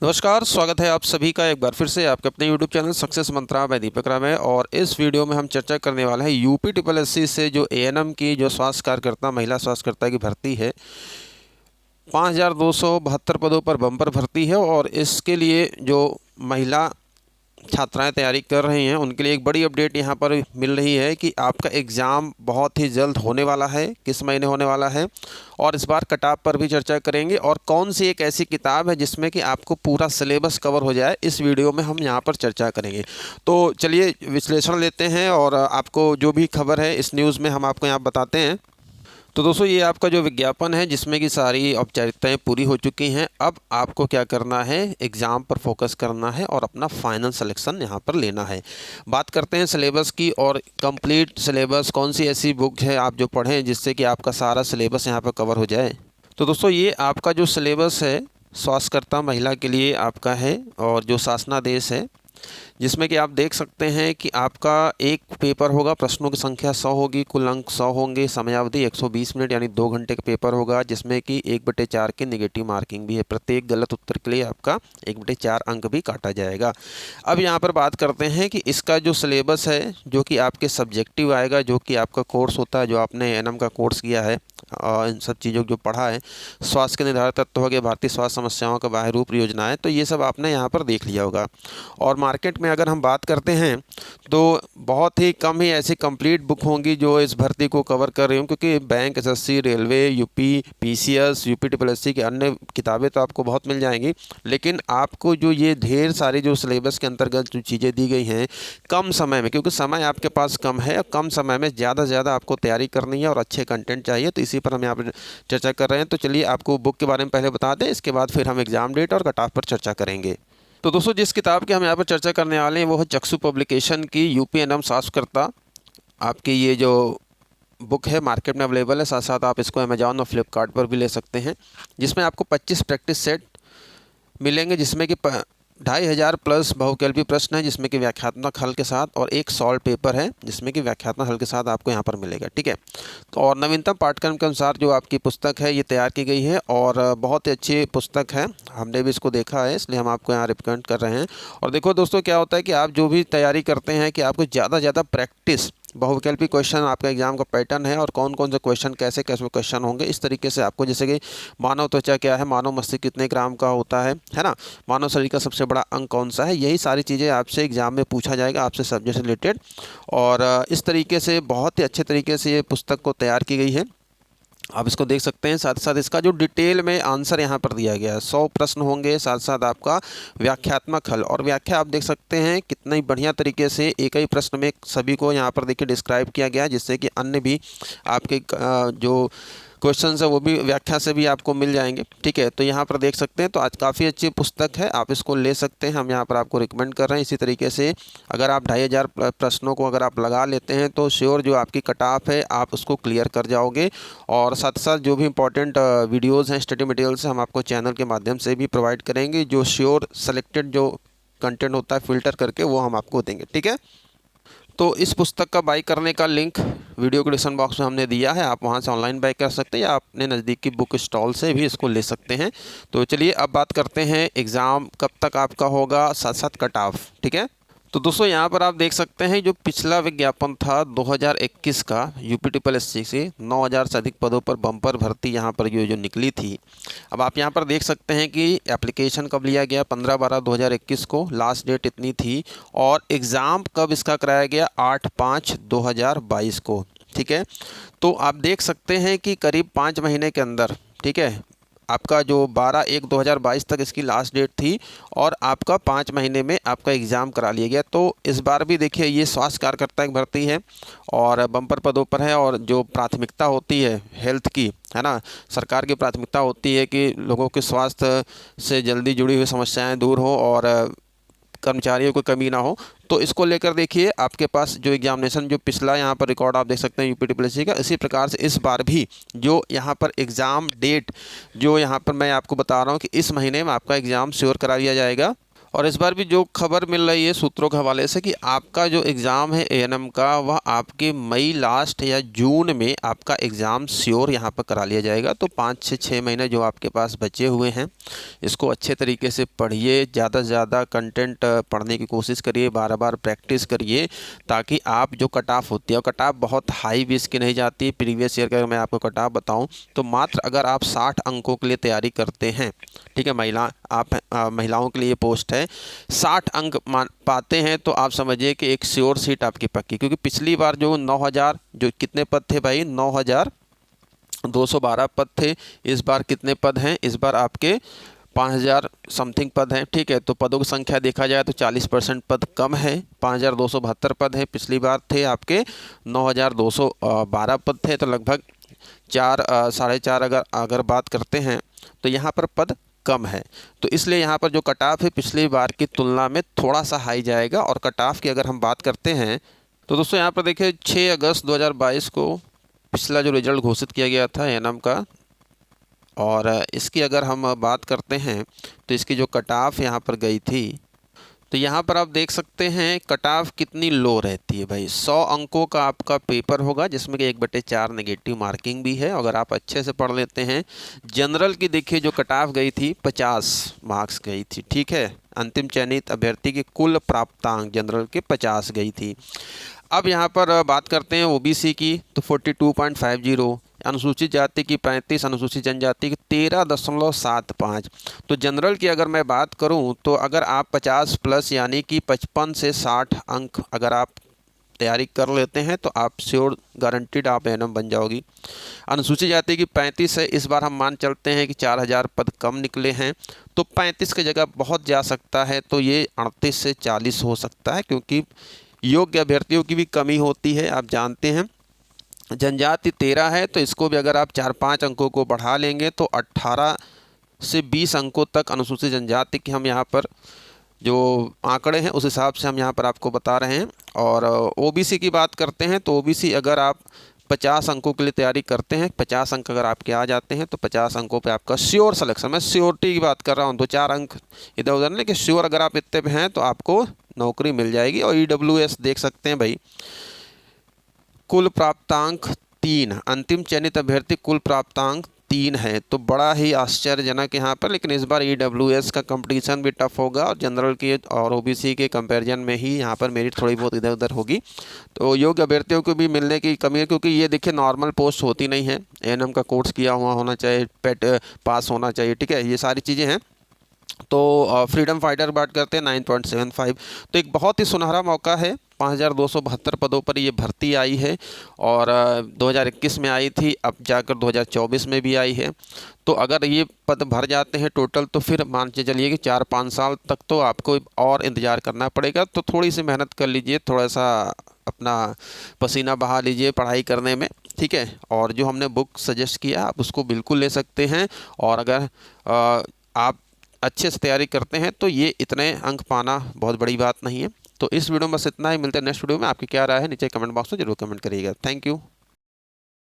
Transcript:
नमस्कार, स्वागत है आप सभी का एक बार फिर से आपके अपने YouTube चैनल सक्सेस मंत्रा में दीपक राम है। और इस वीडियो में हम चर्चा करने वाले हैं यूपी ट्रिपल एस सी से जो एएनएम की जो स्वास्थ्य कार्यकर्ता महिला स्वास्थ्यकर्ता की भर्ती है। 5272 पदों पर बम्पर भर्ती है और इसके लिए जो महिला छात्राएं तैयारी कर रही हैं उनके लिए एक बड़ी अपडेट यहाँ पर मिल रही है कि आपका एग्ज़ाम बहुत ही जल्द होने वाला है। किस महीने होने वाला है और इस बार कट ऑफ पर भी चर्चा करेंगे और कौन सी एक ऐसी किताब है जिसमें कि आपको पूरा सिलेबस कवर हो जाए, इस वीडियो में हम यहाँ पर चर्चा करेंगे। तो चलिए विश्लेषण लेते हैं और आपको जो भी खबर है इस न्यूज़ में हम आपको यहाँ बताते हैं। तो दोस्तों, ये आपका जो विज्ञापन है जिसमें कि सारी औपचारिकताएं पूरी हो चुकी हैं। अब आपको क्या करना है, एग्ज़ाम पर फोकस करना है और अपना फाइनल सिलेक्शन यहाँ पर लेना है। बात करते हैं सिलेबस की और कंप्लीट सिलेबस कौन सी ऐसी बुक है आप जो पढ़ें जिससे कि आपका सारा सिलेबस यहाँ पर कवर हो जाए। तो दोस्तों, ये आपका जो सिलेबस है स्वास्थ्यकर्ता महिला के लिए आपका है और जो शासनादेश है जिसमें कि आप देख सकते हैं कि आपका एक पेपर होगा, प्रश्नों की संख्या 100 होगी, कुल अंक 100 होंगे, समयावधि 120 मिनट यानी 2 घंटे का पेपर होगा जिसमें कि 1/4 की नेगेटिव मार्किंग भी है। प्रत्येक गलत उत्तर के लिए आपका 1/4 अंक भी काटा जाएगा। अब यहाँ पर बात करते हैं कि इसका जो सिलेबस है जो कि आपके सब्जेक्टिव आएगा, जो कि आपका कोर्स होता है, जो आपने एएनएम का कोर्स किया है, इन सब चीज़ों को जो पढ़ा है, स्वास्थ्य के निर्धारक तत्व हो गए, भारतीय स्वास्थ्य समस्याओं का बाह्य रूप योजनाएं, तो ये सब आपने यहाँ पर देख लिया होगा। और मार्केट में अगर हम बात करते हैं तो बहुत ही कम ही ऐसी कंप्लीट बुक होंगी जो इस भर्ती को कवर कर रही हूँ, क्योंकि bank, SSC, railway, UP PCS, UP triple SC की अन्य किताबें तो आपको बहुत मिल जाएंगी, लेकिन आपको जो ये ढेर सारी जो सिलेबस के अंतर्गत जो चीज़ें दी गई हैं कम समय में, क्योंकि समय आपके पास कम है और कम समय में ज़्यादा से ज़्यादा आपको तैयारी करनी है और अच्छे कंटेंट चाहिए, तो इसी पर हम यहाँ पर चर्चा कर रहे हैं। तो चलिए आपको बुक के बारे में पहले बता दें, इसके बाद फिर हम एग्ज़ाम डेट और कट ऑफ पर चर्चा करेंगे। तो दोस्तों, जिस किताब की हम यहाँ पर चर्चा करने वाले हैं वो है चक्षु पब्लिकेशन की यूपी एएनएम स्वास्थ्यकर्ता। आपकी ये जो बुक है मार्केट में अवेलेबल है, साथ साथ आप इसको अमेजॉन और फ्लिपकार्ट पर भी ले सकते हैं, जिसमें आपको 25 प्रैक्टिस सेट मिलेंगे, जिसमें कि 2500 प्लस बहुविकल्पी प्रश्न है, जिसमें कि व्याख्यात्मक हल के साथ, और एक सॉल्व पेपर है जिसमें कि व्याख्यात्मक हल के साथ आपको यहाँ पर मिलेगा। ठीक है, तो और नवीनतम पाठ्यक्रम के अनुसार जो आपकी पुस्तक है ये तैयार की गई है और बहुत ही अच्छी पुस्तक है। हमने भी इसको देखा है, इसलिए हम आपको यहाँ रिकमेंड कर रहे हैं। और देखो दोस्तों, क्या होता है कि आप जो भी तैयारी करते हैं कि आपको ज़्यादा से ज़्यादा प्रैक्टिस, बहुविकल्पी क्वेश्चन आपका एग्जाम का पैटर्न है और कौन कौन से क्वेश्चन कैसे कैसे क्वेश्चन होंगे, इस तरीके से आपको, जैसे कि मानव त्वचा क्या है, मानव मस्तिष्क कितने ग्राम का होता है ना, मानव शरीर का सबसे बड़ा अंग कौन सा है, यही सारी चीज़ें आपसे एग्जाम में पूछा जाएगा, आपसे सब्जेक्ट से रिलेटेड। और इस तरीके से बहुत ही अच्छे तरीके से ये पुस्तक को तैयार की गई है, आप इसको देख सकते हैं। साथ ही साथ इसका जो डिटेल में आंसर यहाँ पर दिया गया है, 100 प्रश्न होंगे, साथ साथ आपका व्याख्यात्मक हल और व्याख्या आप देख सकते हैं कितनी बढ़िया तरीके से एक ही प्रश्न में सभी को यहाँ पर देखिए डिस्क्राइब किया गया है, जिससे कि अन्य भी आपके जो क्वेश्चन है वो भी व्याख्या से भी आपको मिल जाएंगे। ठीक है, तो यहाँ पर देख सकते हैं, तो आज काफ़ी अच्छी पुस्तक है, आप इसको ले सकते हैं, हम यहाँ पर आपको रिकमेंड कर रहे हैं। इसी तरीके से अगर आप 2500 प्रश्नों को अगर आप लगा लेते हैं तो श्योर जो आपकी कट ऑफ है आप उसको क्लियर कर जाओगे। और साथ साथ जो भी इंपॉर्टेंट वीडियोज़ हैं, स्टडी मटेरियल्स हम आपको चैनल के माध्यम से भी प्रोवाइड करेंगे, जो श्योर सेलेक्टेड जो कंटेंट होता है फिल्टर करके वो हम आपको देंगे। ठीक है, तो इस पुस्तक का बाई करने का लिंक वीडियो के डिस्क्रिप्शन बॉक्स में हमने दिया है, आप वहां से ऑनलाइन बाई कर सकते हैं या अपने नज़दीक की बुक स्टॉल से भी इसको ले सकते हैं। तो चलिए अब बात करते हैं एग्ज़ाम कब तक आपका होगा, साथ साथ कट ऑफ। ठीक है, तो दोस्तों यहाँ पर आप देख सकते हैं जो पिछला विज्ञापन था 2021 का यूपी ट्रिपल एससी से 9000 से अधिक पदों पर बम्पर भर्ती यहाँ पर जो निकली थी। अब आप यहाँ पर देख सकते हैं कि एप्लीकेशन कब लिया गया, 15/12/2021 को लास्ट डेट इतनी थी, और एग्ज़ाम कब इसका कराया गया, 8/5/2022 को। ठीक है, तो आप देख सकते हैं कि करीब 5 महीने के अंदर, ठीक है, आपका जो 12/1/2022 तक इसकी लास्ट डेट थी और आपका 5 महीने में आपका एग्ज़ाम करा लिया गया। तो इस बार भी देखिए ये स्वास्थ्य कार्यकर्ता की भर्ती है और बम्पर पदों पर है, और जो प्राथमिकता होती है हेल्थ की, है ना, सरकार की प्राथमिकता होती है कि लोगों के स्वास्थ्य से जल्दी जुड़ी हुई समस्याएं दूर हो और कर्मचारियों को कमी ना हो। तो इसको लेकर देखिए आपके पास जो एग्जामिनेशन जो पिछला यहाँ पर रिकॉर्ड आप देख सकते हैं यूपी ट्रिपल एससी का, इसी प्रकार से इस बार भी जो यहाँ पर एग्ज़ाम डेट जो यहाँ पर मैं आपको बता रहा हूँ कि इस महीने में आपका एग्ज़ाम श्योर करा दिया जाएगा। और इस बार भी जो खबर मिल रही है सूत्रों के हवाले से कि आपका जो एग्ज़ाम है एएनएम का, वह आपके मई लास्ट या जून में आपका एग्ज़ाम श्योर यहाँ पर करा लिया जाएगा। तो 5 से 6 महीने जो आपके पास बचे हुए हैं, इसको अच्छे तरीके से पढ़िए, ज़्यादा से ज़्यादा कंटेंट पढ़ने की कोशिश करिए, बार बार प्रैक्टिस करिए, ताकि आप जो कट ऑफ होती है, और कट ऑफ बहुत हाई भी इसकी नहीं जाती। प्रीवियस ईयर का मैं आपको कट ऑफ बताऊँ तो मात्र अगर आप 60 अंकों के लिए तैयारी करते हैं, ठीक है, महिलाओं के लिए पोस्ट है, 60 अंक पाते हैं तो आप समझिए कि एक श्योर सीट आपकी पक्की। क्योंकि पिछली बार जो 9000 जो कितने पद थे भाई, 9212 पद थे। इस बार कितने पद हैं, इस बार आपके 5000 समथिंग पद हैं, ठीक है। तो पदों की संख्या देखा जाए तो 40% पद कम है, 5272 पद हैं। पिछली बार थे आपके 9212 पद थे, तो लगभग 4 अगर बात करते हैं तो यहाँ पर पद कम है। तो इसलिए यहाँ पर जो कट ऑफ है पिछली बार की तुलना में थोड़ा सा हाई जाएगा। और कट ऑफ की अगर हम बात करते हैं तो दोस्तों यहाँ पर देखिए 6 अगस्त 2022 को पिछला जो रिजल्ट घोषित किया गया था एएनएम का, और इसकी अगर हम बात करते हैं तो इसकी जो कट ऑफ यहाँ पर गई थी, तो यहाँ पर आप देख सकते हैं कट ऑफ कितनी लो रहती है भाई। 100 अंकों का आपका पेपर होगा, जिसमें कि 1/4 नेगेटिव मार्किंग भी है, अगर आप अच्छे से पढ़ लेते हैं। जनरल की देखिए जो कट ऑफ गई थी 50 मार्क्स गई थी, ठीक है। अंतिम चयनित अभ्यर्थी के कुल प्राप्तांक जनरल के 50 गई थी। अब यहाँ पर बात करते हैं ओबीसी की, तो 42.50, अनुसूचित जाति की 35, अनुसूचित जनजाति की 13.75। तो जनरल की अगर मैं बात करूं तो अगर आप 50 प्लस यानी कि 55 से 60 अंक अगर आप तैयारी कर लेते हैं तो आप श्योर गारंटीड आप एएनएम बन जाओगी। अनुसूचित जाति की 35 है, इस बार हम मान चलते हैं कि 4000 पद कम निकले हैं, तो 35 की जगह बहुत जा सकता है, तो ये 38 से 40 हो सकता है, क्योंकि योग्य अभ्यर्थियों की भी कमी होती है, आप जानते हैं। जनजाति 13 है, तो इसको भी अगर आप 4-5 अंकों को बढ़ा लेंगे तो 18 से 20 अंकों तक अनुसूचित जनजाति की हम यहाँ पर जो आंकड़े हैं उस हिसाब से हम यहाँ पर आपको बता रहे हैं। और ओबीसी की बात करते हैं तो ओबीसी अगर आप 50 अंकों के लिए तैयारी करते हैं, 50 अंक अगर आपके आ जाते हैं तो 50 अंकों पे आपका श्योर सिलेक्शन, मैं श्योरिटी की बात कर रहा हूँ, 2-4 अंक इधर उधर नहीं, लेकिन श्योर अगर आप इतने पे हैं तो आपको नौकरी मिल जाएगी। और ईडब्ल्यूएस देख सकते हैं भाई, कुल प्राप्तांक 3, अंतिम चयनित अभ्यर्थी कुल प्राप्तांक 3 है, तो बड़ा ही आश्चर्यजनक यहाँ पर। लेकिन इस बार ईडब्ल्यूएस का कंपटीशन भी टफ होगा, और जनरल के और ओबीसी के कंपैरिजन में ही यहाँ पर मेरिट थोड़ी बहुत इधर उधर होगी। तो योग्य अभ्यर्थियों को भी मिलने की कमी है, क्योंकि ये देखिए नॉर्मल पोस्ट होती नहीं है, एएनएम का कोर्स किया हुआ होना चाहिए, पेट पास होना चाहिए, ठीक है, ये सारी चीज़ें हैं। तो फ्रीडम फाइटर बात करते हैं 9.75, तो एक बहुत ही सुनहरा मौका है। 5272 पदों पर ये भर्ती आई है, और 2021 में आई थी, अब जाकर 2024 में भी आई है। तो अगर ये पद भर जाते हैं टोटल, तो फिर मान के चलिए कि 4-5 साल तक तो आपको और इंतज़ार करना पड़ेगा। तो थोड़ी सी मेहनत कर लीजिए, थोड़ा सा अपना पसीना बहा लीजिए पढ़ाई करने में, ठीक है। और जो हमने बुक सजेस्ट किया आप उसको बिल्कुल ले सकते हैं। और अगर आप अच्छे से तैयारी करते हैं तो ये इतने अंक पाना बहुत बड़ी बात नहीं है। तो इस वीडियो में बस इतना ही, मिलते हैं नेक्स्ट वीडियो में। आपकी क्या राय है नीचे कमेंट बॉक्स में जरूर कमेंट करिएगा। Thank you.